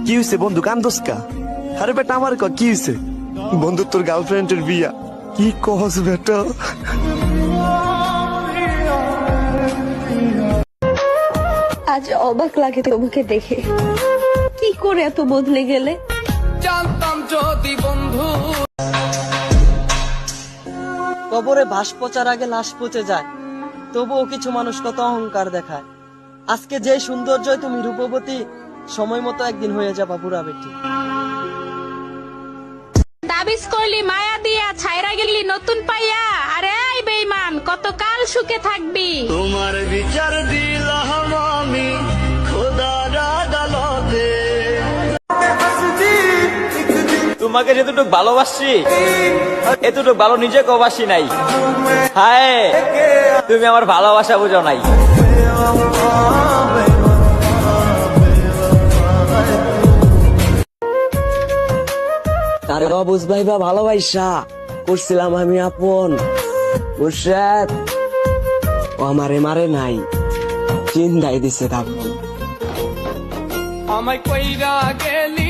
কি হয়েছে বন্ধু, কান্দোস কা? আরে বেটা আমার ক কি হয়েছে? বন্ধু তোর গার্লফ্রেন্ডের বিয়া। কি কস বেটা? আজ অবাক লাগে তোমাকে দেখে, কি করে এত বদলে গেলে। জানতাম যদি বন্ধু কবরে ভাস পচার আগে লাশ পচে যায়, তবুও কিছু মানুষ কত অহংকার দেখায়। আজকে যে সৌন্দর্যই তুমি রূপবতী, সময় মতো একদিন হয়ে যাবা বুড়া বেটি। দাবিস করলি মায়া দিয়া ছাইরা গেলি নতুন পাইয়া, আরে এই বেঈমান কতকাল সুখে থাকবি। তোমার বিচার দিলাম আমি খোদার আদালতে। তোমাকে যেতটুক ভালোবাসি এতটুক ভালো নিজেকে বাসি নাই। হায়, তুমি আমার ভালোবাসা বুঝো নাই। তারে অবুঝ ভাইবা ভালোবাসা করছিলাম আমি আপন। মুর্শেদ ও আমারে মারে নাই, চিন্তাই দিছে তারপর। আমায় কইরা গেলি